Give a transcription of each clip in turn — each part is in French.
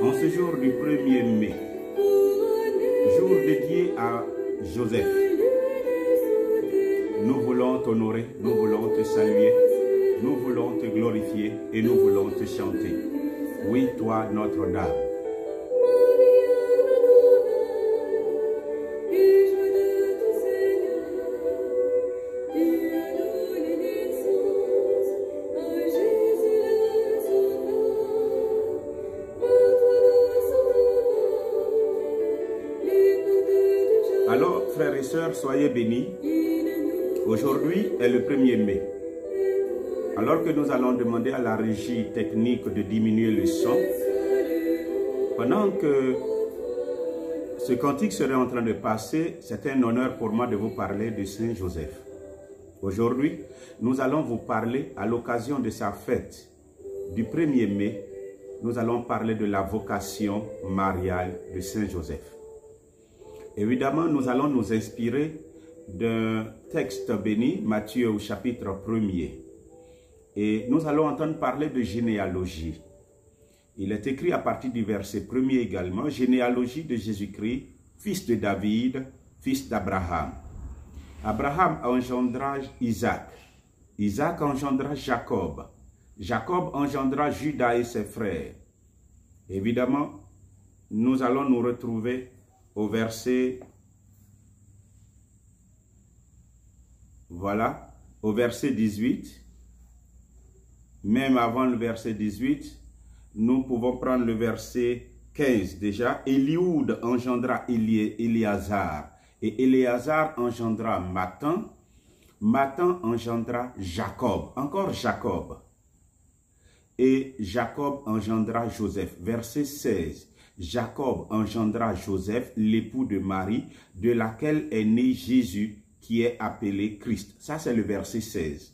En ce jour du 1er mai, jour dédié à Joseph, nous voulons t'honorer, nous voulons te saluer, nous voulons te glorifier et nous voulons te chanter. Oui, toi, Notre-Dame. Alors, frères et sœurs, soyez bénis. Aujourd'hui est le 1er mai. Alors que nous allons demander à la régie technique de diminuer le son, pendant que ce cantique serait en train de passer, c'est un honneur pour moi de vous parler de Saint Joseph. Aujourd'hui, nous allons vous parler à l'occasion de sa fête du 1er mai, nous allons parler de la vocation mariale de Saint Joseph. Évidemment, nous allons nous inspirer d'un texte béni, Matthieu au chapitre 1er. Et nous allons entendre parler de généalogie. Il est écrit à partir du verset 1er également, généalogie de Jésus-Christ, fils de David, fils d'Abraham. Abraham engendra Isaac. Isaac engendra Jacob. Jacob engendra Judas et ses frères. Évidemment, nous allons nous retrouver au verset, voilà, au verset 18. Même avant le verset 18, nous pouvons prendre le verset 15 déjà. Élioud engendra Éléazar, et Éléazar engendra Mathan. Mathan engendra Jacob, encore Jacob. Et Jacob engendra Joseph. Verset 16. Jacob engendra Joseph, l'époux de Marie, de laquelle est né Jésus, qui est appelé Christ. Ça, c'est le verset 16.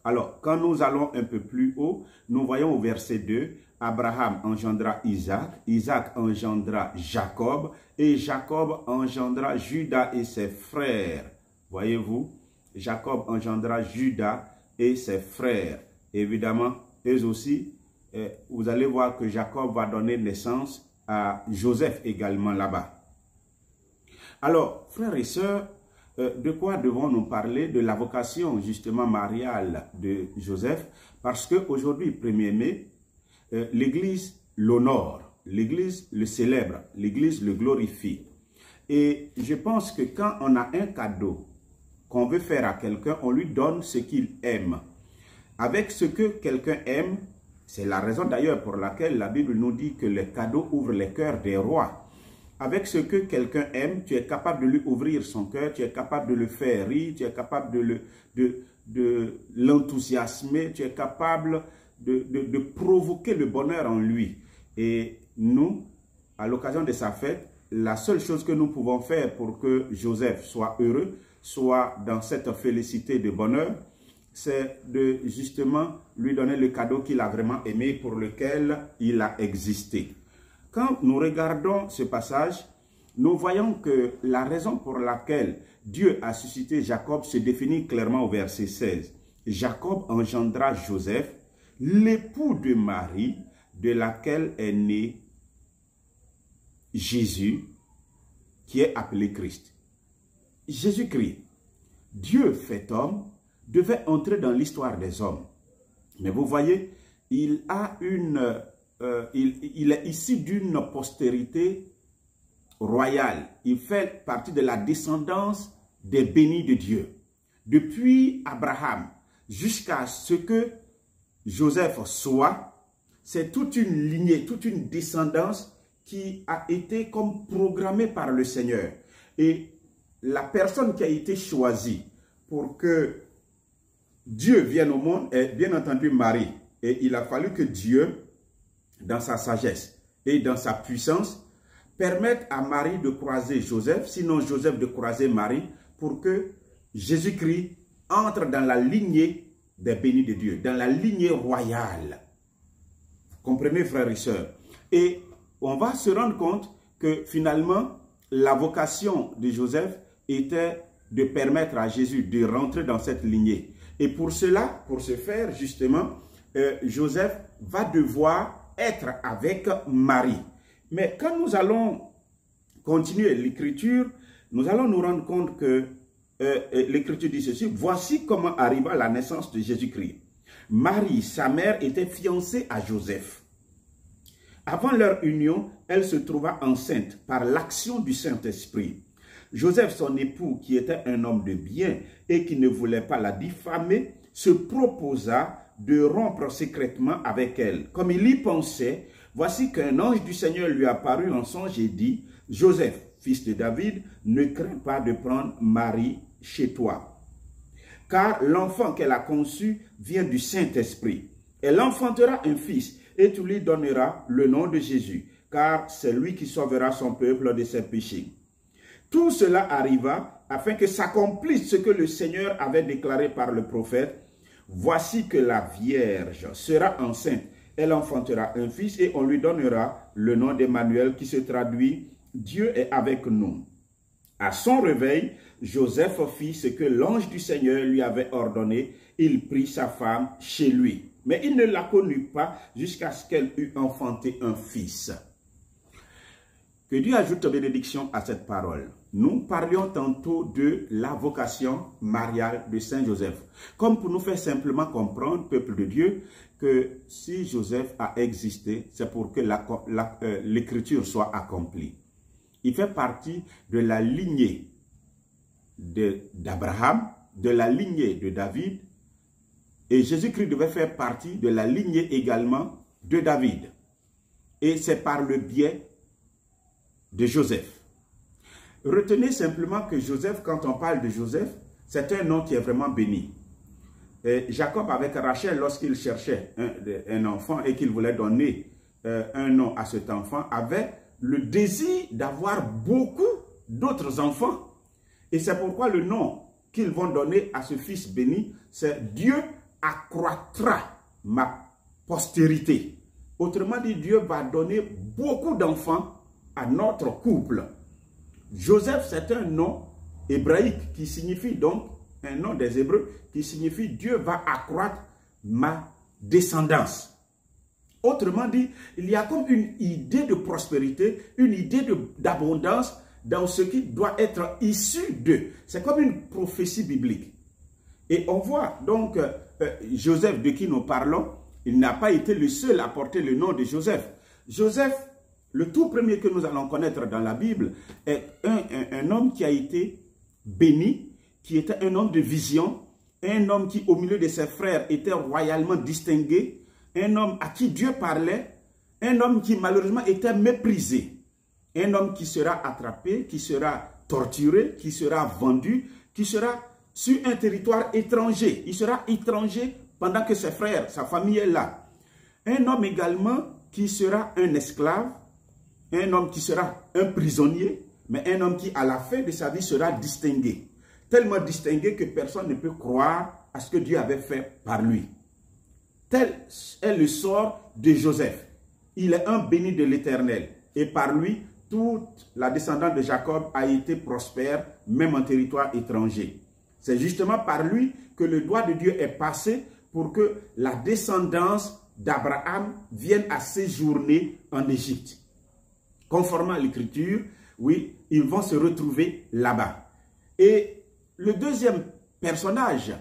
Alors, quand nous allons un peu plus haut, nous voyons au verset 2, Abraham engendra Isaac, Isaac engendra Jacob, et Jacob engendra Judas et ses frères. Voyez-vous, Jacob engendra Judas et ses frères. Évidemment, eux aussi, vous allez voir que Jacob va donner naissance à Joseph également là-bas. Alors, frères et sœurs, de quoi devons-nous parler? De la vocation justement mariale de Joseph, parce qu'aujourd'hui, 1er mai, l'Église l'honore, l'Église le célèbre, l'Église le glorifie. Et je pense que quand on a un cadeau qu'on veut faire à quelqu'un, on lui donne ce qu'il aime. Avec ce que quelqu'un aime, c'est la raison d'ailleurs pour laquelle la Bible nous dit que les cadeaux ouvrent les cœurs des rois. Avec ce que quelqu'un aime, tu es capable de lui ouvrir son cœur, tu es capable de le faire rire, tu es capable de l'enthousiasmer, tu es capable de provoquer le bonheur en lui. Et nous, à l'occasion de sa fête, la seule chose que nous pouvons faire pour que Joseph soit heureux, soit dans cette félicité de bonheur, c'est de justement lui donner le cadeau qu'il a vraiment aimé, pour lequel il a existé. Quand nous regardons ce passage, nous voyons que la raison pour laquelle Dieu a suscité Jacob se définit clairement au verset 16. Jacob engendra Joseph, l'époux de Marie, de laquelle est né Jésus, qui est appelé Christ. Jésus-Christ, Dieu fait homme, devait entrer dans l'histoire des hommes. Mais vous voyez, il est issu d'une postérité royale. Il fait partie de la descendance des bénis de Dieu. Depuis Abraham jusqu'à ce que Joseph soit, c'est toute une lignée, toute une descendance qui a été comme programmée par le Seigneur. Et la personne qui a été choisie pour que Dieu vienne au monde est bien entendu Marie. Et il a fallu que Dieu, dans sa sagesse et dans sa puissance, permette à Marie de croiser Joseph, sinon Joseph de croiser Marie, pour que Jésus-Christ entre dans la lignée des bénis de Dieu, dans la lignée royale. Vous comprenez, frères et sœurs? Et on va se rendre compte que finalement, la vocation de Joseph était de permettre à Jésus de rentrer dans cette lignée. Et pour cela, pour ce faire, justement, Joseph va devoir être avec Marie. Mais quand nous allons continuer l'écriture, nous allons nous rendre compte que l'écriture dit ceci: voici comment arriva la naissance de Jésus-Christ. Marie, sa mère, était fiancée à Joseph. Avant leur union, elle se trouva enceinte par l'action du Saint-Esprit. Joseph, son époux, qui était un homme de bien et qui ne voulait pas la diffamer, se proposa de rompre secrètement avec elle. Comme il y pensait, voici qu'un ange du Seigneur lui apparut en songe et dit: Joseph, fils de David, ne crains pas de prendre Marie chez toi, car l'enfant qu'elle a conçu vient du Saint-Esprit. Elle enfantera un fils et tu lui donneras le nom de Jésus, car c'est lui qui sauvera son peuple de ses péchés. Tout cela arriva afin que s'accomplisse ce que le Seigneur avait déclaré par le prophète: voici que la Vierge sera enceinte, elle enfantera un fils et on lui donnera le nom d'Emmanuel, qui se traduit Dieu est avec nous. À son réveil, Joseph fit ce que l'ange du Seigneur lui avait ordonné. Il prit sa femme chez lui. Mais il ne la connut pas jusqu'à ce qu'elle eût enfanté un fils. Que Dieu ajoute bénédiction à cette parole. Nous parlions tantôt de la vocation mariale de Saint Joseph. Comme pour nous faire simplement comprendre, peuple de Dieu, que si Joseph a existé, c'est pour que l'écriture soit accomplie. Il fait partie de la lignée d'Abraham, de la lignée de David, et Jésus-Christ devait faire partie de la lignée également de David. Et c'est par le biais de Joseph. Retenez simplement que Joseph, quand on parle de Joseph, c'est un nom qui est vraiment béni. Et Jacob avec Rachel, lorsqu'il cherchait un enfant et qu'il voulait donner un nom à cet enfant, avait le désir d'avoir beaucoup d'autres enfants. Et c'est pourquoi le nom qu'ils vont donner à ce fils béni, c'est Dieu accroîtra ma postérité. Autrement dit, Dieu va donner beaucoup d'enfants à notre couple. Joseph, c'est un nom hébraïque qui signifie donc, un nom des Hébreux, qui signifie Dieu va accroître ma descendance. Autrement dit, il y a comme une idée de prospérité, une idée d'abondance dans ce qui doit être issu d'eux. C'est comme une prophétie biblique. Et on voit donc Joseph, de qui nous parlons, il n'a pas été le seul à porter le nom de Joseph. Joseph, le tout premier que nous allons connaître dans la Bible, est un homme qui a été béni, qui était un homme de vision, un homme qui, au milieu de ses frères, était royalement distingué, un homme à qui Dieu parlait, un homme qui malheureusement était méprisé, un homme qui sera attrapé, qui sera torturé, qui sera vendu, qui sera sur un territoire étranger. Il sera étranger pendant que ses frères, sa famille est là. Un homme également qui sera un esclave, un homme qui sera un prisonnier, mais un homme qui à la fin de sa vie sera distingué. Tellement distingué que personne ne peut croire à ce que Dieu avait fait par lui. Tel est le sort de Joseph. Il est un béni de l'Éternel. Et par lui, toute la descendance de Jacob a été prospère, même en territoire étranger. C'est justement par lui que le doigt de Dieu est passé pour que la descendance d'Abraham vienne à séjourner en Égypte. Conformément à l'Écriture, oui, ils vont se retrouver là-bas. Et le deuxième personnage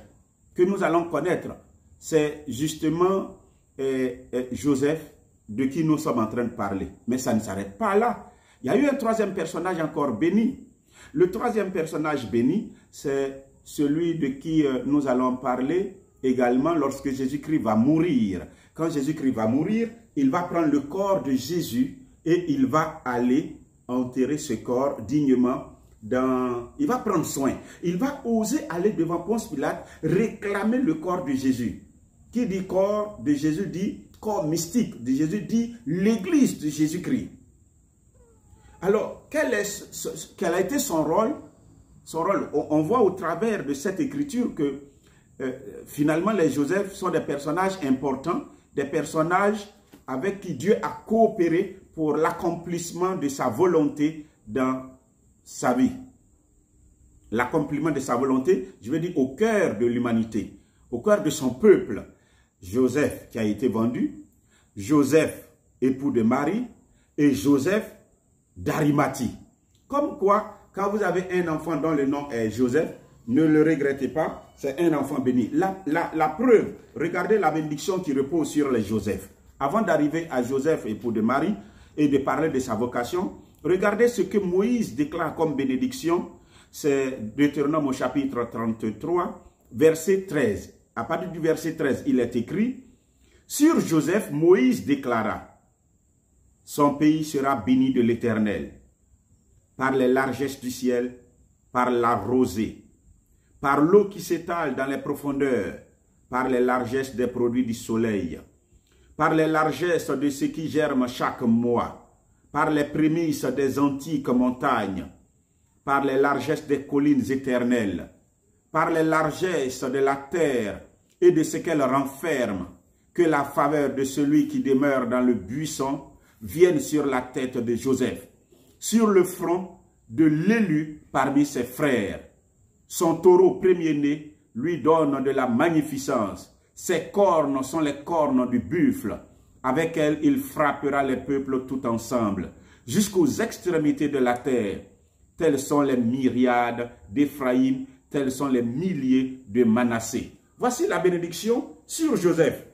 que nous allons connaître, c'est justement Joseph, de qui nous sommes en train de parler. Mais ça ne s'arrête pas là. Il y a eu un troisième personnage encore béni. Le troisième personnage béni, c'est celui de qui nous allons parler également lorsque Jésus-Christ va mourir. Quand Jésus-Christ va mourir, il va prendre le corps de Jésus et il va aller enterrer ce corps dignement. Il va prendre soin. Il va oser aller devant Ponce Pilate, réclamer le corps de Jésus. Qui dit corps de Jésus dit corps mystique de Jésus, dit l'église de Jésus-Christ. Alors, quel a été son rôle? On voit au travers de cette écriture que finalement les Joseph sont des personnages importants, des personnages avec qui Dieu a coopéré pour l'accomplissement de sa volonté dans sa vie. L'accomplissement de sa volonté, je veux dire au cœur de l'humanité, au cœur de son peuple. Joseph qui a été vendu, Joseph époux de Marie, et Joseph d'Arimathie. Comme quoi, quand vous avez un enfant dont le nom est Joseph, ne le regrettez pas, c'est un enfant béni. La preuve, regardez la bénédiction qui repose sur les Joseph. Avant d'arriver à Joseph, époux de Marie, et de parler de sa vocation, regardez ce que Moïse déclare comme bénédiction. C'est Deutéronome au chapitre 33, verset 13. À partir du verset 13, il est écrit, « Sur Joseph, Moïse déclara, « Son pays sera béni de l'Éternel, par les largesses du ciel, par la rosée, par l'eau qui s'étale dans les profondeurs, par les largesses des produits du soleil, par les largesses de ce qui germe chaque mois, par les prémices des antiques montagnes, par les largesses des collines éternelles, par les largesses de la terre et de ce qu'elle renferme, que la faveur de celui qui demeure dans le buisson vienne sur la tête de Joseph, sur le front de l'élu parmi ses frères. Son taureau premier-né lui donne de la magnificence. Ses cornes sont les cornes du buffle. Avec elles, il frappera les peuples tout ensemble, jusqu'aux extrémités de la terre. Tels sont les myriades d'Éphraïm, tels sont les milliers de Manassé. Voici la bénédiction sur Joseph.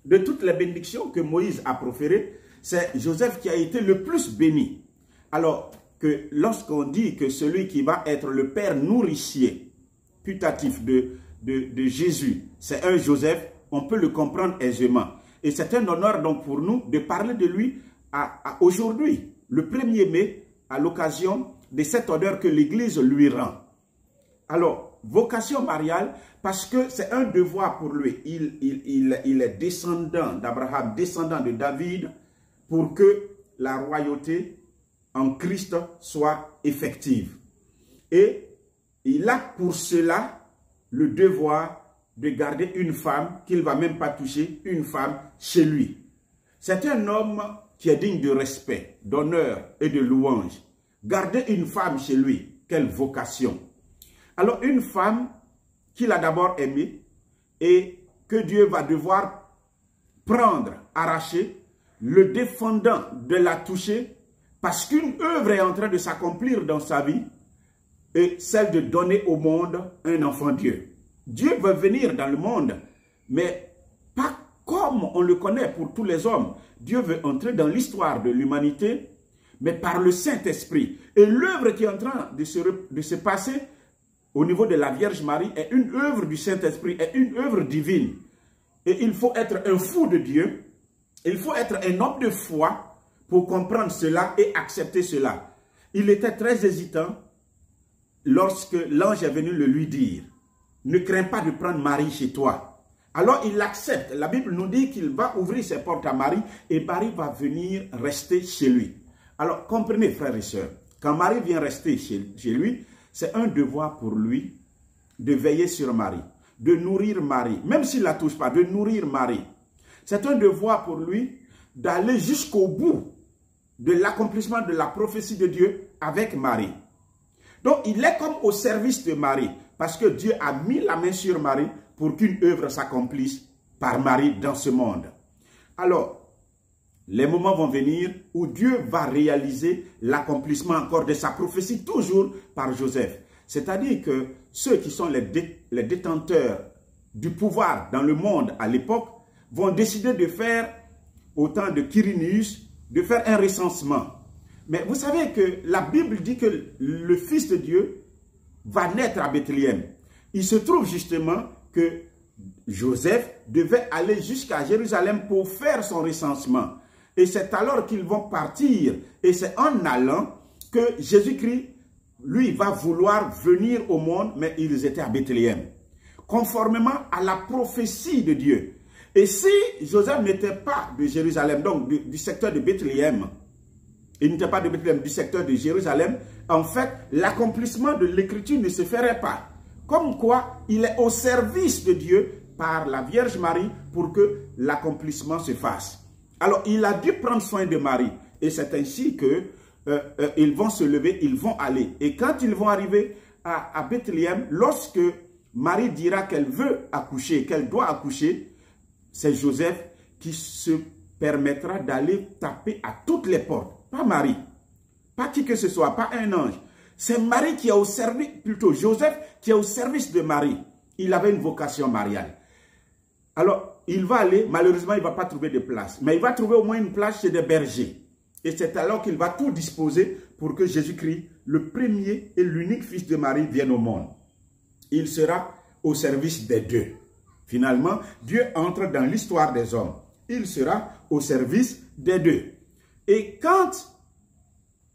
De toutes les bénédictions que Moïse a proférées, c'est Joseph qui a été le plus béni. Alors que lorsqu'on dit que celui qui va être le père nourricier, putatif de Jésus, c'est un Joseph, on peut le comprendre aisément. Et c'est un honneur donc pour nous de parler de lui aujourd'hui, le 1er mai, à l'occasion de cet honneur que l'Église lui rend. Alors, vocation mariale, parce que c'est un devoir pour lui. Il est descendant d'Abraham, descendant de David, pour que la royauté en Christ soit effective. Et il a pour cela le devoir de garder une femme qu'il ne va même pas toucher, une femme chez lui. C'est un homme qui est digne de respect, d'honneur et de louange. Garder une femme chez lui, quelle vocation! Alors une femme qu'il a d'abord aimée et que Dieu va devoir prendre, arracher, le défendant de la toucher parce qu'une œuvre est en train de s'accomplir dans sa vie et celle de donner au monde un enfant Dieu. Dieu veut venir dans le monde, mais pas comme on le connaît pour tous les hommes. Dieu veut entrer dans l'histoire de l'humanité, mais par le Saint-Esprit. Et l'œuvre qui est en train de se passer au niveau de la Vierge Marie est une œuvre du Saint-Esprit, est une œuvre divine. Et il faut être un fou de Dieu, il faut être un homme de foi pour comprendre cela et accepter cela. Il était très hésitant lorsque l'ange est venu le lui dire. Ne crains pas de prendre Marie chez toi. Alors il l'accepte. La Bible nous dit qu'il va ouvrir ses portes à Marie et Marie va venir rester chez lui. Alors comprenez frères et sœurs, quand Marie vient rester chez lui, c'est un devoir pour lui de veiller sur Marie, de nourrir Marie, même s'il ne la touche pas, de nourrir Marie. C'est un devoir pour lui d'aller jusqu'au bout de l'accomplissement de la prophétie de Dieu avec Marie. Donc il est comme au service de Marie. Parce que Dieu a mis la main sur Marie pour qu'une œuvre s'accomplisse par Marie dans ce monde. Alors, les moments vont venir où Dieu va réaliser l'accomplissement encore de sa prophétie, toujours par Joseph. C'est-à-dire que ceux qui sont les détenteurs du pouvoir dans le monde à l'époque vont décider de faire, au temps de Quirinius, de faire un recensement. Mais vous savez que la Bible dit que le Fils de Dieu va naître à Bethléem. Il se trouve justement que Joseph devait aller jusqu'à Jérusalem pour faire son recensement. Et c'est alors qu'ils vont partir. Et c'est en allant que Jésus-Christ, lui, va vouloir venir au monde, mais ils étaient à Bethléem. Conformément à la prophétie de Dieu. Et si Joseph n'était pas de Jérusalem, donc du secteur de Bethléem, il n'était pas de Bethléem, du secteur de Jérusalem, en fait, l'accomplissement de l'écriture ne se ferait pas. Comme quoi, il est au service de Dieu par la Vierge Marie pour que l'accomplissement se fasse. Alors, il a dû prendre soin de Marie. Et c'est ainsi que ils vont se lever, ils vont aller. Et quand ils vont arriver à Bethléem, lorsque Marie dira qu'elle veut accoucher, qu'elle doit accoucher, c'est Joseph qui se permettra d'aller taper à toutes les portes. Pas Marie, pas qui que ce soit, pas un ange. C'est Marie qui est au service, plutôt Joseph qui est au service de Marie. Il avait une vocation mariale. Alors, il va aller, malheureusement, il ne va pas trouver de place. Mais il va trouver au moins une place chez des bergers. Et c'est alors qu'il va tout disposer pour que Jésus-Christ, le premier et l'unique fils de Marie, vienne au monde. Il sera au service des deux. Finalement, Dieu entre dans l'histoire des hommes. Il sera au service des deux. Et quand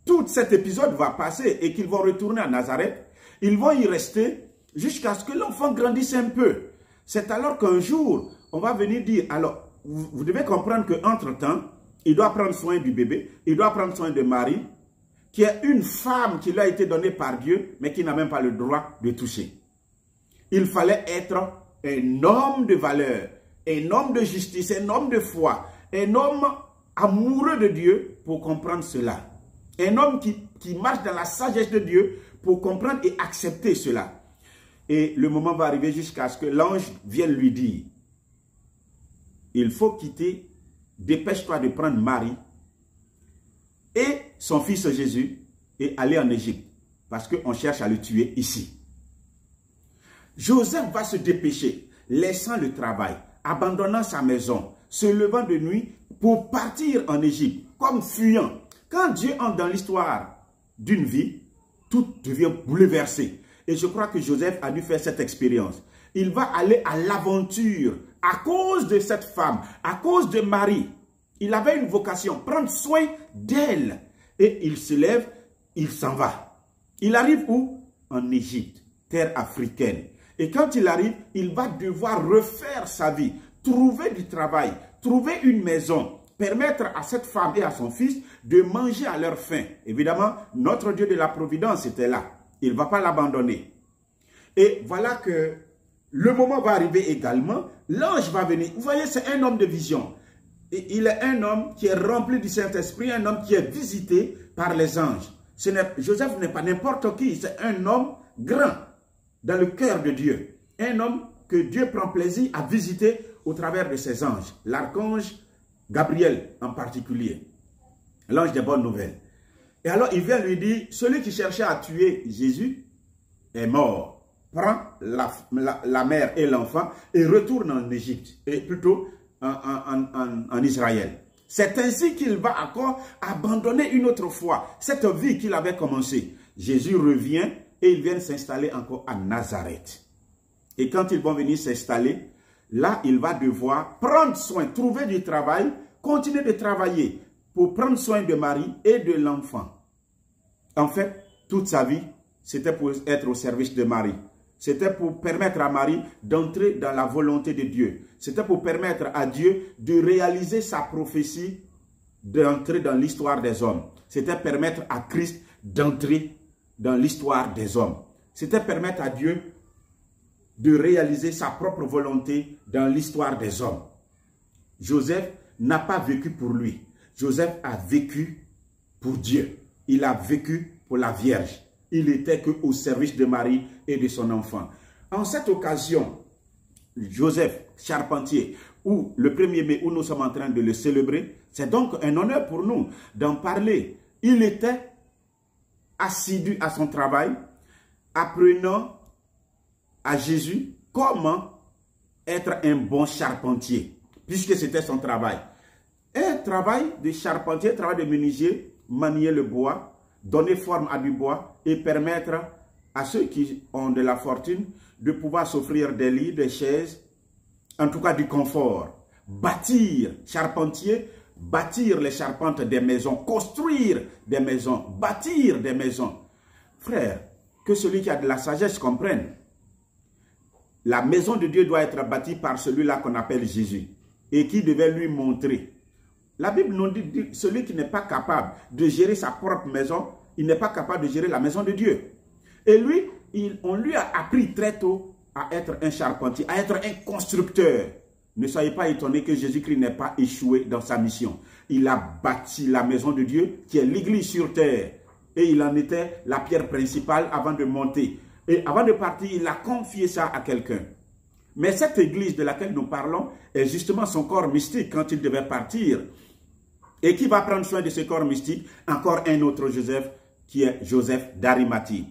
tout cet épisode va passer et qu'ils vont retourner à Nazareth, ils vont y rester jusqu'à ce que l'enfant grandisse un peu. C'est alors qu'un jour, on va venir dire, alors, vous devez comprendre qu'entre-temps, il doit prendre soin du bébé, il doit prendre soin de Marie, qui est une femme qui lui a été donnée par Dieu, mais qui n'a même pas le droit de toucher. Il fallait être un homme de valeur, un homme de justice, un homme de foi, un homme amoureux de Dieu pour comprendre cela. Un homme qui marche dans la sagesse de Dieu pour comprendre et accepter cela. Et le moment va arriver jusqu'à ce que l'ange vienne lui dire, il faut quitter, dépêche-toi de prendre Marie et son fils Jésus et aller en Égypte, parce qu'on cherche à le tuer ici. Joseph va se dépêcher, laissant le travail, abandonnant sa maison, se levant de nuit pour partir en Égypte, comme fuyant. Quand Dieu entre dans l'histoire d'une vie, tout devient bouleversé. Et je crois que Joseph a dû faire cette expérience. Il va aller à l'aventure à cause de cette femme, à cause de Marie. Il avait une vocation, prendre soin d'elle. Et il se lève, il s'en va. Il arrive où? En Égypte, terre africaine. Et quand il arrive, il va devoir refaire sa vie, trouver du travail, trouver une maison, permettre à cette femme et à son fils de manger à leur faim. Évidemment, notre Dieu de la providence était là. Il ne va pas l'abandonner. Et voilà que le moment va arriver également. L'ange va venir. Vous voyez, c'est un homme de vision. Et il est un homme qui est rempli du Saint-Esprit, un homme qui est visité par les anges. Joseph n'est pas n'importe qui, c'est un homme grand dans le cœur de Dieu. Un homme que Dieu prend plaisir à visiter au travers de ses anges. L'archange Gabriel en particulier. L'ange des bonnes nouvelles. Et alors il vient lui dire, celui qui cherchait à tuer Jésus est mort. Prends la mère et l'enfant et retourne en Égypte, et plutôt en Israël. C'est ainsi qu'il va encore abandonner une autre fois cette vie qu'il avait commencée. Jésus revient et ils viennent s'installer encore à Nazareth. Et quand ils vont venir s'installer, là il va devoir prendre soin, trouver du travail, continuer de travailler pour prendre soin de Marie et de l'enfant. En fait, toute sa vie, c'était pour être au service de Marie. C'était pour permettre à Marie d'entrer dans la volonté de Dieu. C'était pour permettre à Dieu de réaliser sa prophétie, d'entrer dans l'histoire des hommes. C'était permettre à Christ d'entrer dans l'histoire des hommes. C'était permettre à Dieu de réaliser sa propre volonté dans l'histoire des hommes. Joseph n'a pas vécu pour lui. Joseph a vécu pour Dieu. Il a vécu pour la Vierge. Il n'était qu'au service de Marie et de son enfant. En cette occasion, Joseph, charpentier, ou le 1er mai où nous sommes en train de le célébrer, c'est donc un honneur pour nous d'en parler. Il était assidu à son travail, apprenant à Jésus comment être un bon charpentier, puisque c'était son travail. Un travail de charpentier, un travail de menuisier, manier le bois, donner forme à du bois et permettre à ceux qui ont de la fortune de pouvoir s'offrir des lits, des chaises, en tout cas du confort. Bâtir, charpentier, bâtir les charpentes des maisons, construire des maisons, bâtir des maisons. Frère, que celui qui a de la sagesse comprenne. La maison de Dieu doit être bâtie par celui-là qu'on appelle Jésus et qui devait lui montrer. La Bible nous dit, celui qui n'est pas capable de gérer sa propre maison, il n'est pas capable de gérer la maison de Dieu. Et lui, on lui a appris très tôt à être un charpentier, à être un constructeur. Ne soyez pas étonnés que Jésus-Christ n'ait pas échoué dans sa mission. Il a bâti la maison de Dieu, qui est l'église sur terre. Et il en était la pierre principale avant de monter. Et avant de partir, il a confié ça à quelqu'un. Mais cette église de laquelle nous parlons est justement son corps mystique quand il devait partir. Et qui va prendre soin de ce corps mystique? Encore un autre Joseph, qui est Joseph d'Arimathie.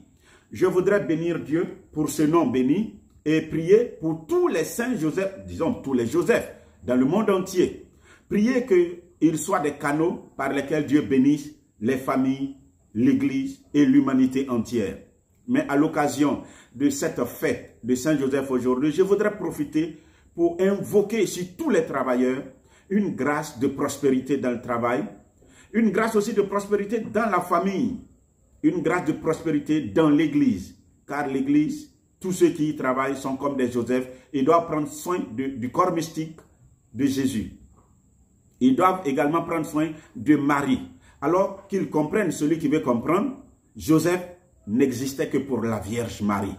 Je voudrais bénir Dieu pour ce nom béni et prier pour tous les saints Joseph, disons tous les Joseph, dans le monde entier. Prier qu'ils soient des canaux par lesquels Dieu bénisse les familles, l'Église et l'humanité entière. Mais à l'occasion de cette fête de Saint-Joseph aujourd'hui, je voudrais profiter pour invoquer sur tous les travailleurs une grâce de prospérité dans le travail, une grâce aussi de prospérité dans la famille, une grâce de prospérité dans l'Église. Car l'Église, tous ceux qui y travaillent sont comme des Joseph et doivent prendre soin du corps mystique de Jésus. Ils doivent également prendre soin de Marie. Alors qu'ils comprennent, celui qui veut comprendre, Joseph n'existait que pour la Vierge Marie.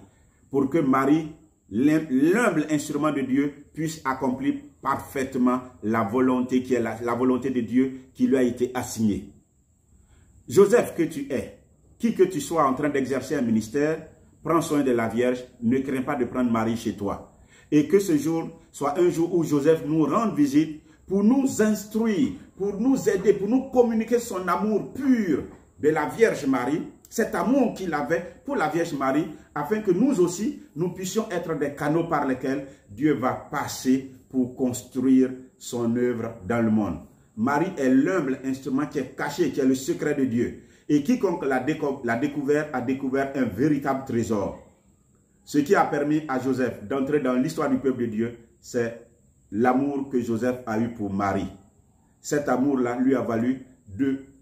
Pour que Marie, l'humble instrument de Dieu, puisse accomplir parfaitement la volonté qui est la volonté de Dieu qui lui a été assignée. Joseph que tu es, qui que tu sois en train d'exercer un ministère, prends soin de la Vierge, ne crains pas de prendre Marie chez toi. Et que ce jour soit un jour où Joseph nous rende visite pour nous instruire, pour nous aider, pour nous communiquer son amour pur de la Vierge Marie, cet amour qu'il avait pour la Vierge Marie, afin que nous aussi, nous puissions être des canaux par lesquels Dieu va passer pour construire son œuvre dans le monde. Marie est l'humble instrument qui est caché, qui est le secret de Dieu. Et quiconque l'a découvert a découvert un véritable trésor. Ce qui a permis à Joseph d'entrer dans l'histoire du peuple de Dieu, c'est l'amour que Joseph a eu pour Marie. Cet amour-là lui a valu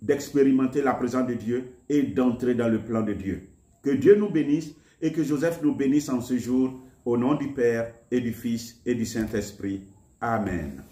d'expérimenter la présence de Dieu et d'entrer dans le plan de Dieu. Que Dieu nous bénisse et que Joseph nous bénisse en ce jour, au nom du Père et du Fils et du Saint-Esprit. Amen.